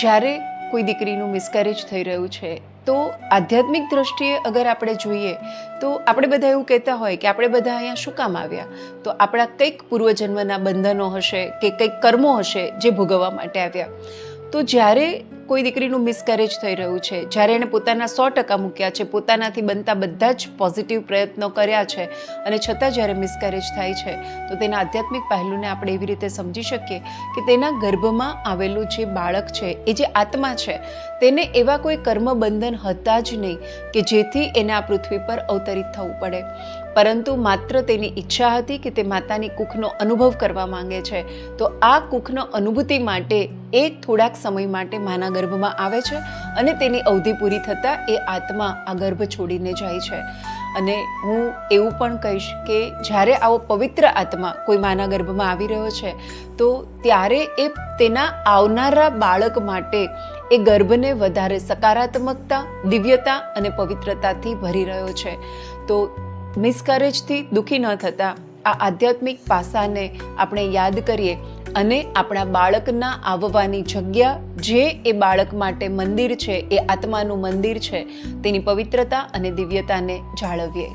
જ્યારે કોઈ દીકરીનું મિસકેરેજ થઈ રહ્યું છે તો આધ્યાત્મિક દ્રષ્ટિએ અગર આપણે જોઈએ તો આપણે બધા એવું કહેતા હોય કે આપણે બધા અહીંયા શું કામ આવ્યા, તો આપણા કંઈક પૂર્વજન્મના બંધનો હશે કે કંઈક કર્મો હશે જે ભોગવવા માટે આવ્યા. તો જ્યારે કોઈ દીકરીનું મિસકેરેજ થઈ રહ્યું છે, જ્યારે એણે પોતાના 100% મૂક્યા છે, પોતાનાથી બનતા બધા જ પોઝિટિવ પ્રયત્નો કર્યા છે અને છતાં જ્યારે મિસકેરેજ થાય છે તો તેના આધ્યાત્મિક પહેલુંને આપણે એવી રીતે સમજી શકીએ કે તેના ગર્ભમાં આવેલું જે બાળક છે, એ જે આત્મા છે, તેને એવા કોઈ કર્મ બંધન હતા જ નહીં કે જેથી એને આ પૃથ્વી પર અવતરિત થવું પડે, પરંતુ માત્ર તેની ઈચ્છા હતી કે તે માતાની કુખનો અનુભવ કરવા માંગે છે. તો આ કુખનો અનુભૂતિ માટે એ થોડાક સમય માટે માના ગર્ભમાં આવે છે અને તેની અવધિ પૂરી થતાં એ આત્મા આ ગર્ભ છોડીને જાય છે. અને હું એવું પણ કહીશ કે જ્યારે આવો પવિત્ર આત્મા કોઈ માના ગર્ભમાં આવી રહ્યો છે તો ત્યારે એ તેના આવનારા બાળક માટે એ ગર્ભને વધારે સકારાત્મકતા, દિવ્યતા અને પવિત્રતાથી ભરી રહ્યો છે. તો મિસકેરેજથી દુઃખી ન થતાં આ આધ્યાત્મિક પાસાને આપણે યાદ કરીએ અને આપણા બાળકના આવવાની જગ્યા, જે એ બાળક માટે મંદિર છે, એ આત્માનું મંદિર છે, તેની પવિત્રતા અને દિવ્યતાને જાળવીએ.